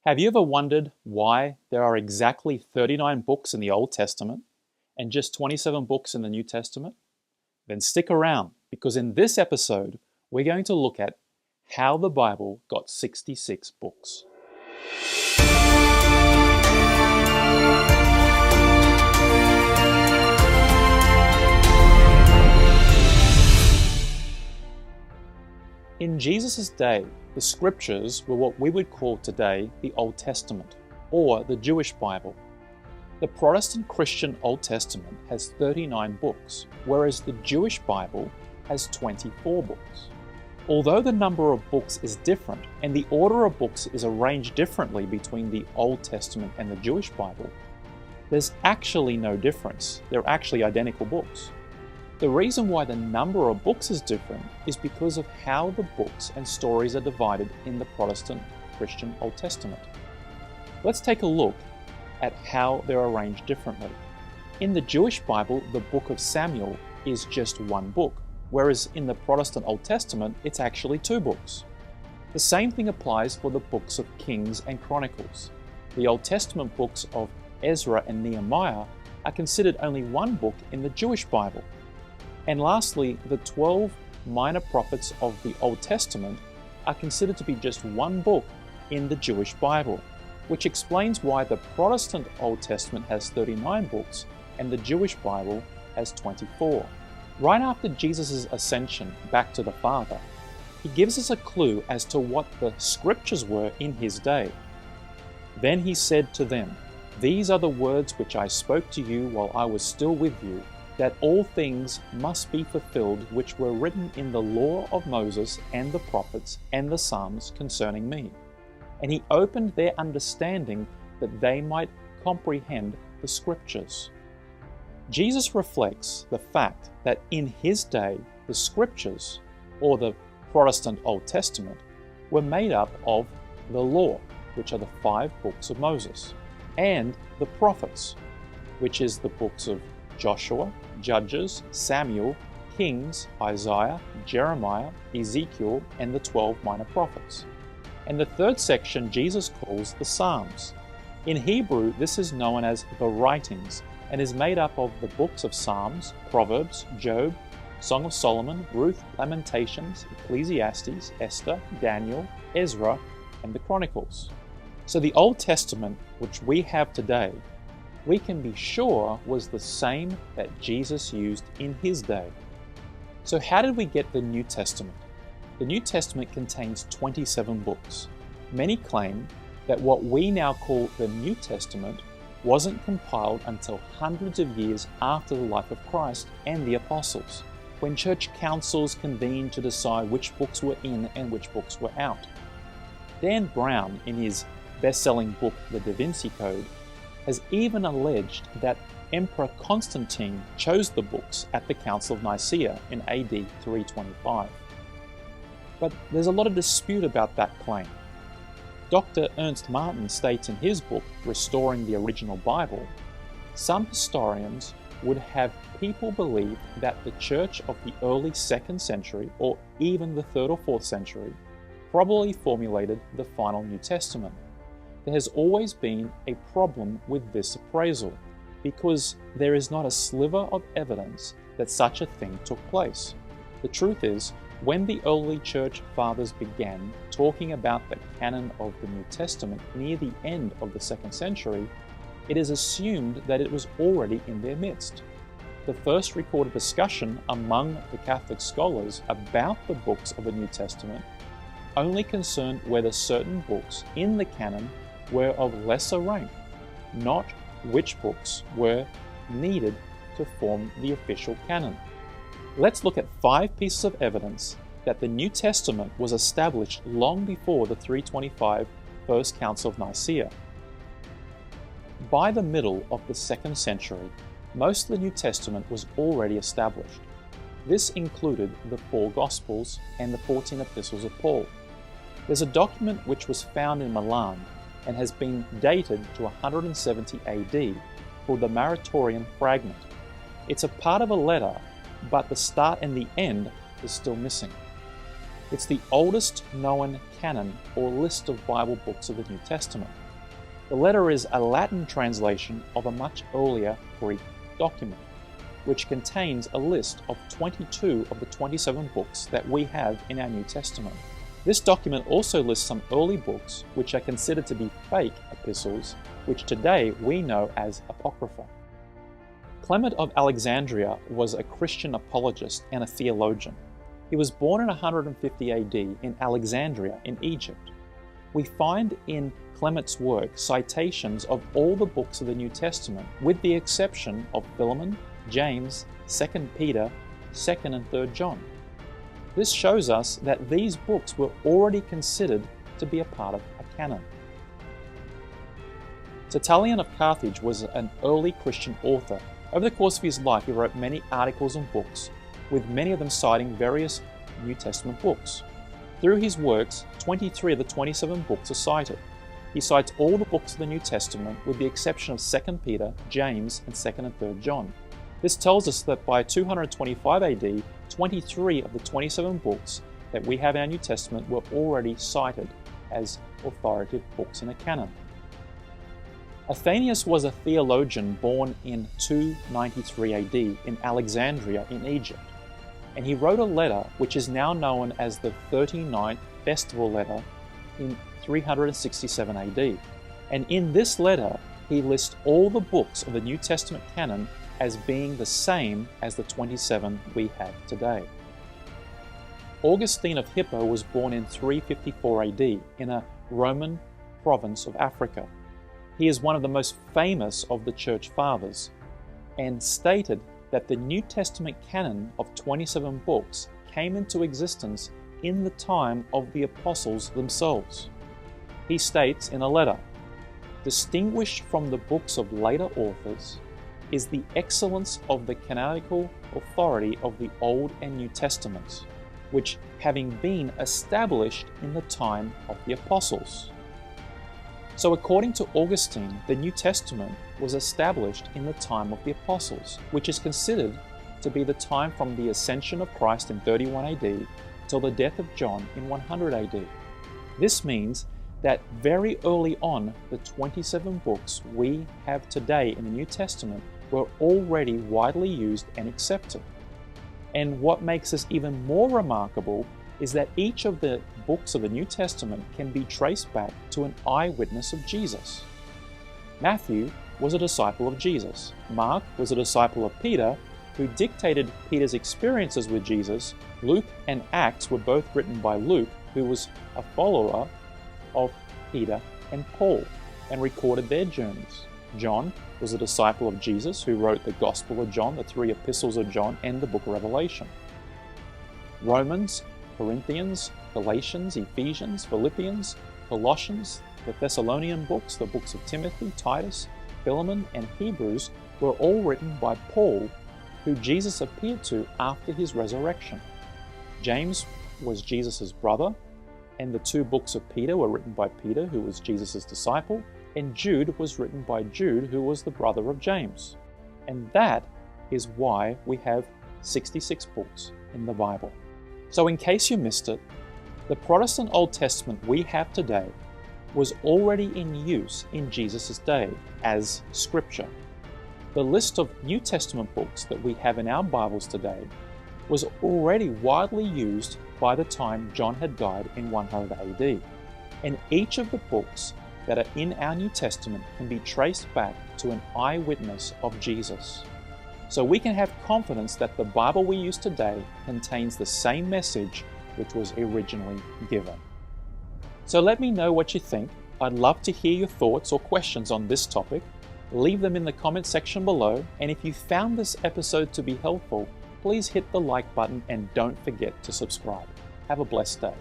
Have you ever wondered why there are exactly 39 books in the Old Testament and just 27 books in the New Testament? Then stick around, because in this episode, we're going to look at how the Bible got 66 books. In Jesus' day, the scriptures were what we would call today the Old Testament, or the Jewish Bible. The Protestant Christian Old Testament has 39 books, whereas the Jewish Bible has 24 books. Although the number of books is different and the order of books is arranged differently between the Old Testament and the Jewish Bible, there's actually no difference. They're actually identical books. The reason why the number of books is different is because of how the books and stories are divided in the Protestant Christian Old Testament. Let's take a look at how they're arranged differently. In the Jewish Bible, the book of Samuel is just one book, whereas in the Protestant Old Testament, it's actually two books. The same thing applies for the books of Kings and Chronicles. The Old Testament books of Ezra and Nehemiah are considered only one book in the Jewish Bible. And lastly, the 12 minor prophets of the Old Testament are considered to be just one book in the Jewish Bible, which explains why the Protestant Old Testament has 39 books and the Jewish Bible has 24. Right after Jesus' ascension back to the Father, he gives us a clue as to what the scriptures were in his day. Then he said to them, "These are the words which I spoke to you while I was still with you, that all things must be fulfilled which were written in the law of Moses and the prophets and the Psalms concerning me." And he opened their understanding that they might comprehend the scriptures. Jesus reflects the fact that in his day, the scriptures, or the Protestant Old Testament, were made up of the law, which are the 5 books of Moses, and the prophets, which is the books of Joshua, Judges, Samuel, Kings, Isaiah, Jeremiah, Ezekiel, and the 12 minor prophets. And the third section Jesus calls the Psalms. In Hebrew, this is known as the writings and is made up of the books of Psalms, Proverbs, Job, Song of Solomon, Ruth, Lamentations, Ecclesiastes, Esther, Daniel, Ezra, and the Chronicles. So the Old Testament, which we have today, we can be sure was the same that Jesus used in his day. So how did we get the New Testament? The New Testament contains 27 books. Many claim that what we now call the New Testament wasn't compiled until hundreds of years after the life of Christ and the apostles, when church councils convened to decide which books were in and which books were out. Dan Brown, in his best-selling book The Da Vinci Code, has even alleged that Emperor Constantine chose the books at the Council of Nicaea in AD 325. But there's a lot of dispute about that claim. Dr. Ernst Martin states in his book, Restoring the Original Bible, some historians would have people believe that the church of the early 2nd century, or even the 3rd or 4th century, probably formulated the final New Testament. There has always been a problem with this appraisal, because there is not a sliver of evidence that such a thing took place. The truth is, when the early church fathers began talking about the canon of the New Testament near the end of the 2nd century, it is assumed that it was already in their midst. The first recorded discussion among the Catholic scholars about the books of the New Testament only concerned whether certain books in the canon were of lesser rank, not which books were needed to form the official canon. Let's look at 5 pieces of evidence that the New Testament was established long before the 325 First Council of Nicaea. By the middle of the 2nd century, most of the New Testament was already established. This included the 4 Gospels and the 14 epistles of Paul. There's a document which was found in Milan and has been dated to 170 AD, called the Muratorian Fragment. It's a part of a letter, but the start and the end is still missing. It's the oldest known canon or list of Bible books of the New Testament. The letter is a Latin translation of a much earlier Greek document, which contains a list of 22 of the 27 books that we have in our New Testament. This document also lists some early books which are considered to be fake epistles, which today we know as Apocrypha. Clement of Alexandria was a Christian apologist and a theologian. He was born in 150 AD in Alexandria in Egypt. We find in Clement's work citations of all the books of the New Testament, with the exception of Philemon, James, 2 Peter, 2nd and 3rd John. This shows us that these books were already considered to be a part of a canon. Tertullian of Carthage was an early Christian author. Over the course of his life, he wrote many articles and books, with many of them citing various New Testament books. Through his works, 23 of the 27 books are cited. He cites all the books of the New Testament with the exception of 2 Peter, James, and 2nd and 3rd John. This tells us that by 225 AD, 23 of the 27 books that we have in our New Testament were already cited as authoritative books in a canon. Athanasius was a theologian born in 293 AD in Alexandria in Egypt, and he wrote a letter which is now known as the 39th Festival Letter in 367 AD. And in this letter, he lists all the books of the New Testament canon as being the same as the 27 we have today. Augustine of Hippo was born in 354 AD in a Roman province of Africa. He is one of the most famous of the Church Fathers, and stated that the New Testament canon of 27 books came into existence in the time of the apostles themselves. He states in a letter, "Distinguished from the books of later authors is the excellence of the canonical authority of the Old and New Testaments, which having been established in the time of the apostles." So according to Augustine, the New Testament was established in the time of the apostles, which is considered to be the time from the ascension of Christ in 31 AD till the death of John in 100 AD. This means that very early on, the 27 books we have today in the New Testament were already widely used and accepted. And what makes this even more remarkable is that each of the books of the New Testament can be traced back to an eyewitness of Jesus. Matthew was a disciple of Jesus. Mark was a disciple of Peter, who dictated Peter's experiences with Jesus. Luke and Acts were both written by Luke, who was a follower of Peter and Paul, and recorded their journeys. John was a disciple of Jesus, who wrote the Gospel of John, the 3 epistles of John, and the book of Revelation. Romans, Corinthians, Galatians, Ephesians, Philippians, Colossians, the Thessalonian books, the books of Timothy, Titus, Philemon, and Hebrews were all written by Paul, who Jesus appeared to after his resurrection. James was Jesus' brother, and the 2 books of Peter were written by Peter, who was Jesus' disciple, and Jude was written by Jude, who was the brother of James. And that is why we have 66 books in the Bible. So in case you missed it, the Protestant Old Testament we have today was already in use in Jesus' day as Scripture. The list of New Testament books that we have in our Bibles today was already widely used by the time John had died in 100 AD. And each of the books that are in our New Testament can be traced back to an eyewitness of Jesus. So we can have confidence that the Bible we use today contains the same message which was originally given. So let me know what you think. I'd love to hear your thoughts or questions on this topic. Leave them in the comment section below, and if you found this episode to be helpful, please hit the like button and don't forget to subscribe. Have a blessed day.